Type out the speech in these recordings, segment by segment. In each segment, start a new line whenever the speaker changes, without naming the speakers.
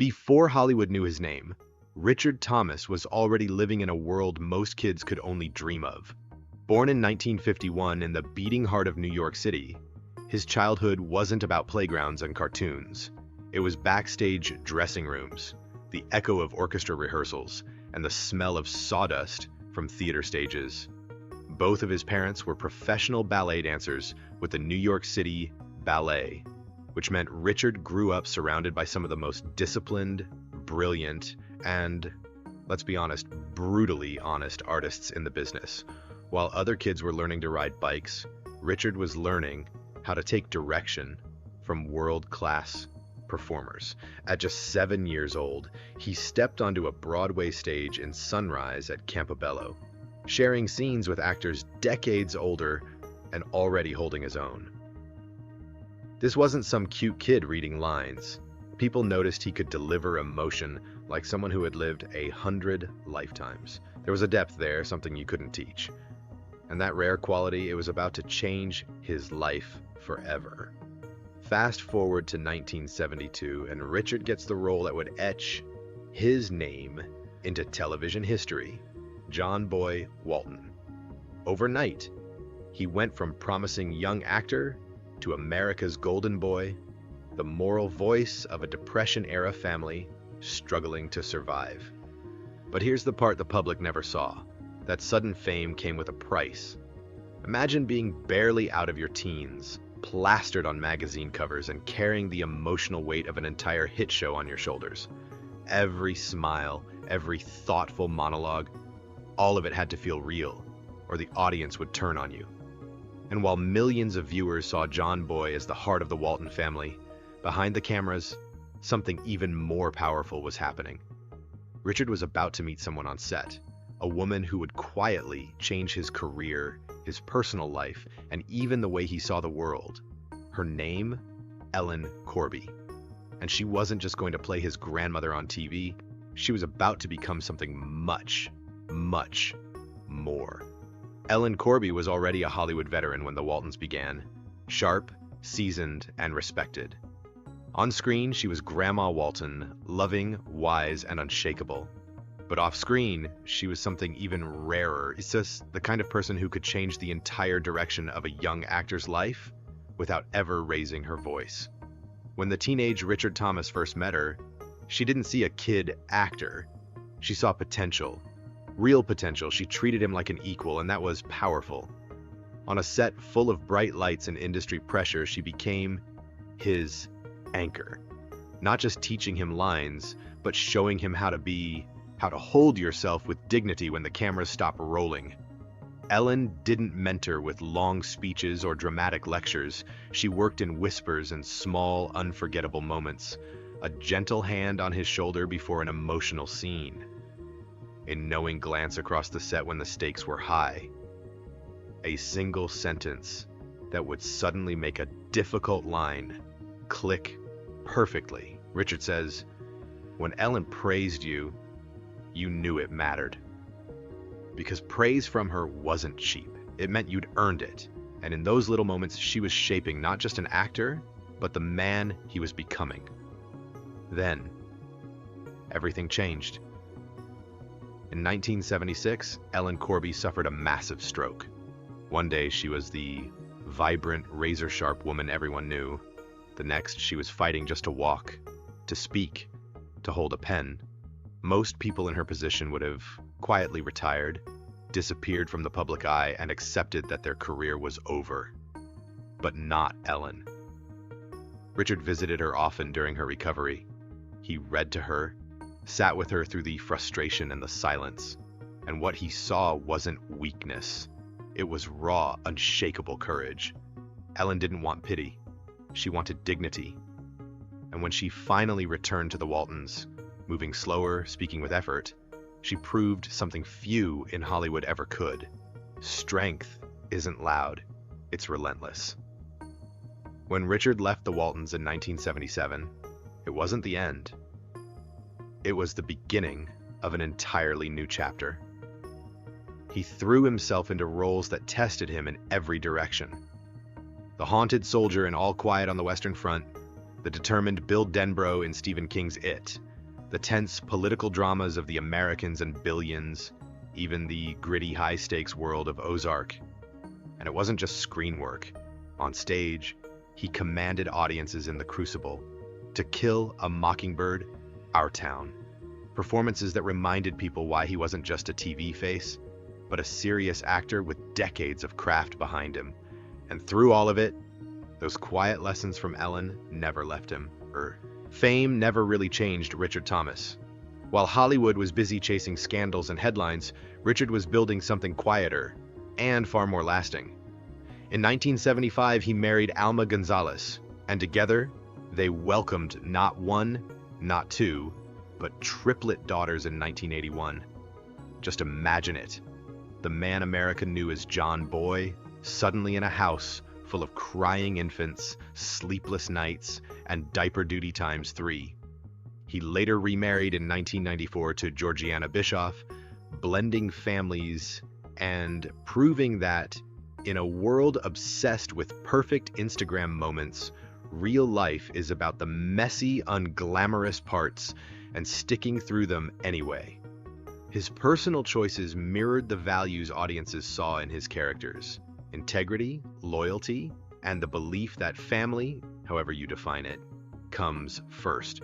Before Hollywood knew his name, Richard Thomas was already living in a world most kids could only dream of. Born in 1951 in the beating heart of New York City, his childhood wasn't about playgrounds and cartoons. It was backstage dressing rooms, the echo of orchestra rehearsals, and the smell of sawdust from theater stages. Both of his parents were professional ballet dancers with the New York City Ballet, which meant Richard grew up surrounded by some of the most disciplined, brilliant, and, let's be honest, brutally honest artists in the business. While other kids were learning to ride bikes, Richard was learning how to take direction from world-class performers. At just 7 years old, he stepped onto a Broadway stage in Sunrise at Campobello, sharing scenes with actors decades older and already holding his own. This wasn't some cute kid reading lines. People noticed he could deliver emotion like someone who had lived 100 lifetimes. There was a depth there, something you couldn't teach. And that rare quality, it was about to change his life forever. Fast forward to 1972, and Richard gets the role that would etch his name into television history, John Boy Walton. Overnight, he went from promising young actor to America's golden boy, the moral voice of a Depression-era family struggling to survive. But here's the part the public never saw. That sudden fame came with a price. Imagine being barely out of your teens, plastered on magazine covers, and carrying the emotional weight of an entire hit show on your shoulders. Every smile, every thoughtful monologue, all of it had to feel real, or the audience would turn on you. And while millions of viewers saw John Boy as the heart of the Walton family, behind the cameras, something even more powerful was happening. Richard was about to meet someone on set, a woman who would quietly change his career, his personal life, and even the way he saw the world. Her name, Ellen Corby. And she wasn't just going to play his grandmother on TV, she was about to become something much, much more. Ellen Corby was already a Hollywood veteran when the Waltons began, sharp, seasoned, and respected. On screen, she was Grandma Walton, loving, wise, and unshakable. But off-screen, she was something even rarer. It's just the kind of person who could change the entire direction of a young actor's life without ever raising her voice. When the teenage Richard Thomas first met her, she didn't see a kid actor. She saw potential, real potential. She treated him like an equal, and that was powerful. On a set full of bright lights and industry pressure, she became his anchor. Not just teaching him lines, but showing him how to hold yourself with dignity when the cameras stop rolling. Ellen didn't mentor with long speeches or dramatic lectures. She worked in whispers and small, unforgettable moments. A gentle hand on his shoulder before an emotional scene. A knowing glance across the set when the stakes were high. A single sentence that would suddenly make a difficult line click perfectly. Richard says, "When Ellen praised you, you knew it mattered." Because praise from her wasn't cheap. It meant you'd earned it. And in those little moments, she was shaping not just an actor, but the man he was becoming. Then, everything changed. In 1976, Ellen Corby suffered a massive stroke. One day, she was the vibrant, razor-sharp woman everyone knew. The next, she was fighting just to walk, to speak, to hold a pen. Most people in her position would have quietly retired, disappeared from the public eye, and accepted that their career was over. But not Ellen. Richard visited her often during her recovery. He read to her, sat with her through the frustration and the silence. And what he saw wasn't weakness. It was raw, unshakable courage. Ellen didn't want pity. She wanted dignity. And when she finally returned to the Waltons, moving slower, speaking with effort, she proved something few in Hollywood ever could. Strength isn't loud, it's relentless. When Richard left the Waltons in 1977, it wasn't the end. It was the beginning of an entirely new chapter. He threw himself into roles that tested him in every direction. The haunted soldier in All Quiet on the Western Front, the determined Bill Denbrough in Stephen King's It, The tense political dramas of the Americans and Billions, even the gritty high-stakes world of Ozark. And it wasn't just screen work. On stage, he commanded audiences in The Crucible, To Kill a Mockingbird, Our Town. Performances that reminded people why he wasn't just a TV face, but a serious actor with decades of craft behind him. And through all of it, those quiet lessons from Ellen never left him. Fame never really changed Richard Thomas. While Hollywood was busy chasing scandals and headlines, Richard was building something quieter and far more lasting. In 1975, he married Alma Gonzalez, and together, they welcomed not one, not two, but triplet daughters in 1981. Just imagine it. The man America knew as John Boy, suddenly in a house full of crying infants, sleepless nights, and diaper duty times 3. He later remarried in 1994 to Georgiana Bischoff, blending families and proving that in a world obsessed with perfect Instagram moments, real life is about the messy, unglamorous parts and sticking through them anyway. His personal choices mirrored the values audiences saw in his characters: integrity, loyalty, and the belief that family, however you define it, comes first.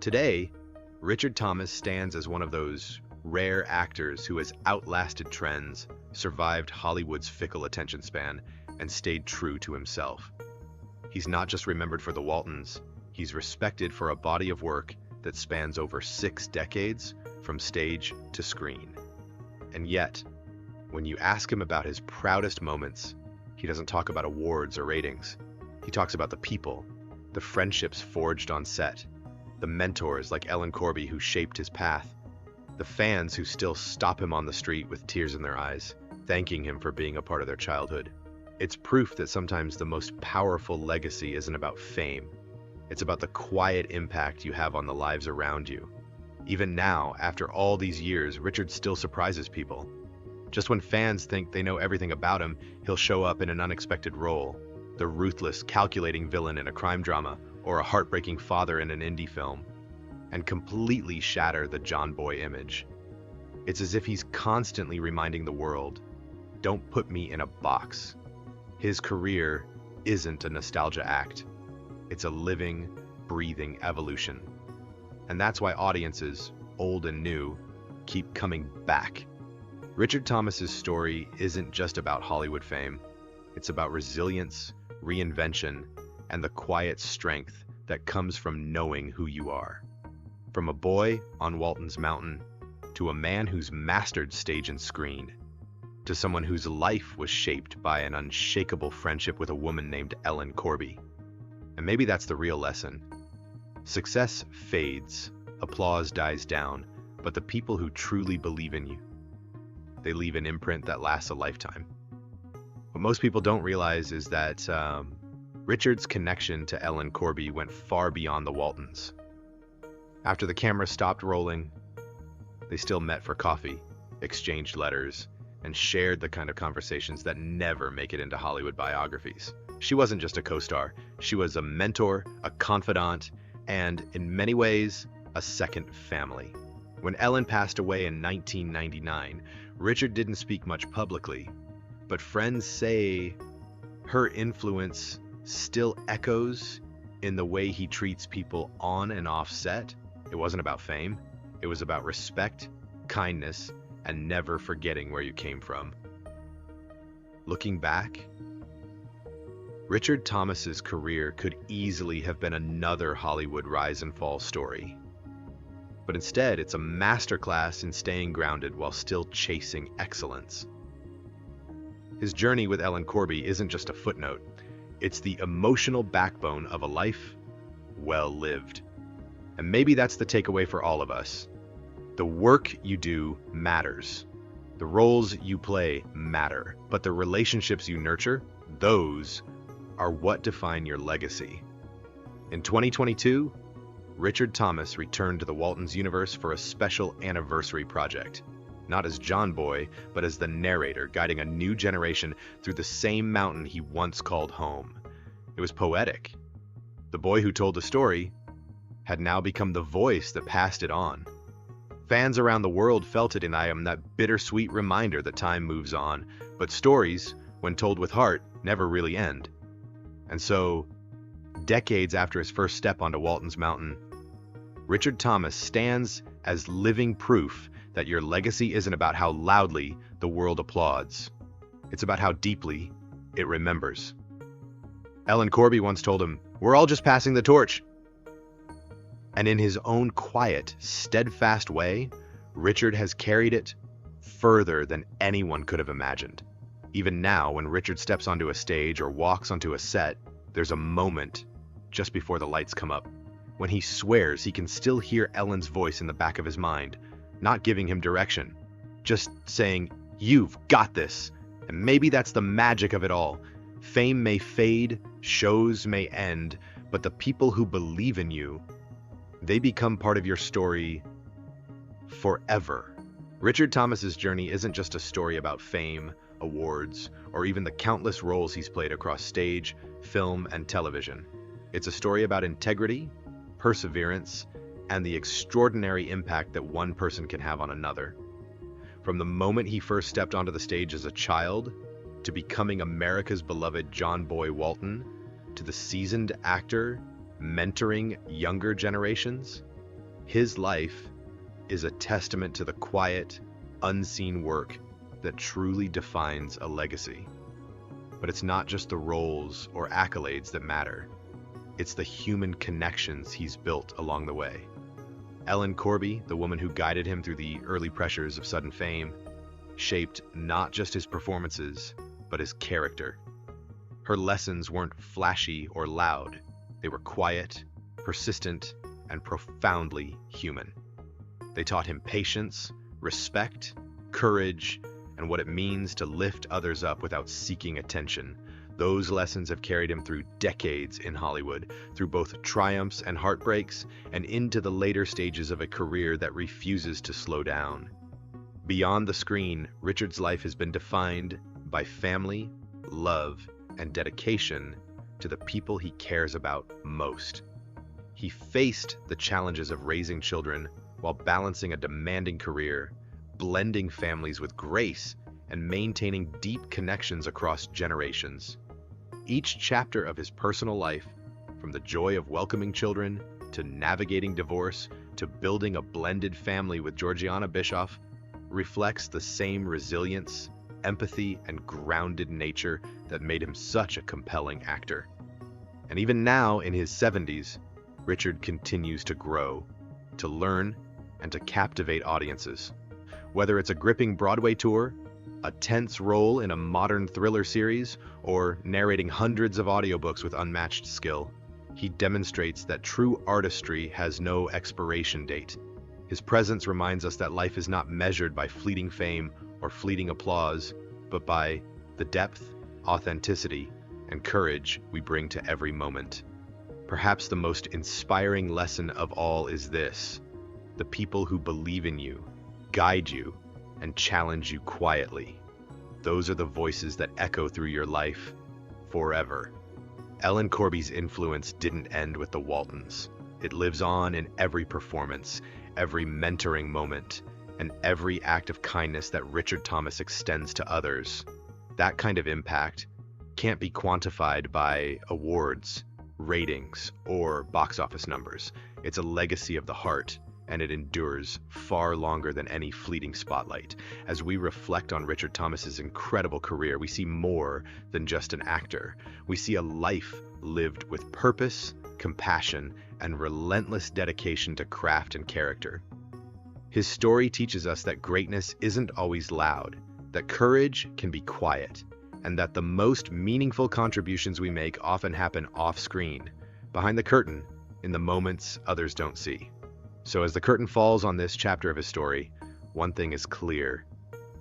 Today, Richard Thomas stands as one of those rare actors who has outlasted trends, survived Hollywood's fickle attention span, and stayed true to himself. He's not just remembered for the Waltons, he's respected for a body of work that spans over 6 decades, from stage to screen. And yet, when you ask him about his proudest moments, he doesn't talk about awards or ratings. He talks about the people, the friendships forged on set, the mentors like Ellen Corby who shaped his path, the fans who still stop him on the street with tears in their eyes, thanking him for being a part of their childhood. It's proof that sometimes the most powerful legacy isn't about fame. It's about the quiet impact you have on the lives around you. Even now, after all these years, Richard still surprises people. Just when fans think they know everything about him, he'll show up in an unexpected role. The ruthless, calculating villain in a crime drama, or a heartbreaking father in an indie film, and completely shatter the John Boy image. It's as if he's constantly reminding the world, don't put me in a box. His career isn't a nostalgia act. It's a living, breathing evolution. And that's why audiences, old and new, keep coming back. Richard Thomas's story isn't just about Hollywood fame. It's about resilience, reinvention, and the quiet strength that comes from knowing who you are. From a boy on Walton's Mountain, to a man who's mastered stage and screen, to someone whose life was shaped by an unshakable friendship with a woman named Ellen Corby. And maybe that's the real lesson. Success fades, applause dies down, but the people who truly believe in you, they leave an imprint that lasts a lifetime. What most people don't realize is that Richard's connection to Ellen Corby went far beyond the Waltons. After the camera stopped rolling, they still met for coffee, exchanged letters, and shared the kind of conversations that never make it into Hollywood biographies. She wasn't just a co-star, she was a mentor, a confidant, and in many ways, a second family. When Ellen passed away in 1999, Richard didn't speak much publicly, but friends say her influence still echoes in the way he treats people on and off set. It wasn't about fame, it was about respect, kindness, and never forgetting where you came from. Looking back, Richard Thomas's career could easily have been another Hollywood rise and fall story. But instead, it's a masterclass in staying grounded while still chasing excellence. His journey with Ellen Corby isn't just a footnote, it's the emotional backbone of a life well lived. And maybe that's the takeaway for all of us. The work you do matters. The roles you play matter, but the relationships you nurture, those are what define your legacy. In 2022, Richard Thomas returned to the Waltons universe for a special anniversary project. Not as John Boy, but as the narrator guiding a new generation through the same mountain he once called home. It was poetic. The boy who told the story had now become the voice that passed it on. Fans around the world felt it in I Am, that bittersweet reminder that time moves on, but stories, when told with heart, never really end. And so, decades after his first step onto Walton's Mountain, Richard Thomas stands as living proof that your legacy isn't about how loudly the world applauds. It's about how deeply it remembers. Ellen Corby once told him, "We're all just passing the torch." And in his own quiet, steadfast way, Richard has carried it further than anyone could have imagined. Even now, when Richard steps onto a stage or walks onto a set, there's a moment just before the lights come up when he swears he can still hear Ellen's voice in the back of his mind, not giving him direction, just saying, "You've got this." And maybe that's the magic of it all. Fame may fade, shows may end, but the people who believe in you, they become part of your story forever. Richard Thomas's journey isn't just a story about fame, awards, or even the countless roles he's played across stage, film, and television. It's a story about integrity, perseverance, and the extraordinary impact that one person can have on another. From the moment he first stepped onto the stage as a child, to becoming America's beloved John Boy Walton, to the seasoned actor mentoring younger generations, his life is a testament to the quiet, unseen work that truly defines a legacy. But it's not just the roles or accolades that matter. It's the human connections he's built along the way. Ellen Corby, the woman who guided him through the early pressures of sudden fame, shaped not just his performances, but his character. Her lessons weren't flashy or loud. They were quiet, persistent, and profoundly human. They taught him patience, respect, courage, and what it means to lift others up without seeking attention. Those lessons have carried him through decades in Hollywood, through both triumphs and heartbreaks, and into the later stages of a career that refuses to slow down. Beyond the screen, Richard's life has been defined by family, love, and dedication to the people he cares about most. He faced the challenges of raising children while balancing a demanding career, blending families with grace, and maintaining deep connections across generations. Each chapter of his personal life, from the joy of welcoming children, to navigating divorce, to building a blended family with Georgiana Bischoff, reflects the same resilience, empathy, and grounded nature that made him such a compelling actor. And even now, in his 70s, Richard continues to grow, to learn, and to captivate audiences. Whether it's a gripping Broadway tour, a tense role in a modern thriller series, or narrating hundreds of audiobooks with unmatched skill, he demonstrates that true artistry has no expiration date. His presence reminds us that life is not measured by fleeting fame or fleeting applause, but by the depth, authenticity, and courage we bring to every moment. Perhaps the most inspiring lesson of all is this: the people who believe in you, guide you, and challenge you quietly. Those are the voices that echo through your life forever. Ellen Corby's influence didn't end with the Waltons. It lives on in every performance, every mentoring moment, and every act of kindness that Richard Thomas extends to others. That kind of impact can't be quantified by awards, ratings, or box office numbers. It's a legacy of the heart, and it endures far longer than any fleeting spotlight. As we reflect on Richard Thomas's incredible career, we see more than just an actor. We see a life lived with purpose, compassion, and relentless dedication to craft and character. His story teaches us that greatness isn't always loud, that courage can be quiet, and that the most meaningful contributions we make often happen off-screen, behind the curtain, in the moments others don't see. So as the curtain falls on this chapter of his story, one thing is clear.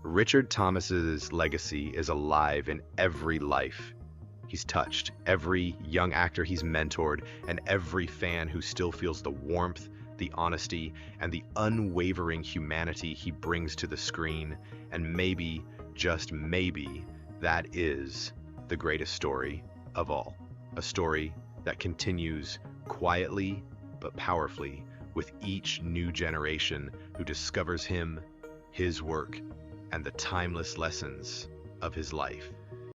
Richard Thomas's legacy is alive in every life he's touched, every young actor he's mentored, and every fan who still feels the warmth, the honesty, and the unwavering humanity he brings to the screen. And maybe, just maybe, that is the greatest story of all. A story that continues quietly but powerfully with each new generation who discovers him, his work, and the timeless lessons of his life.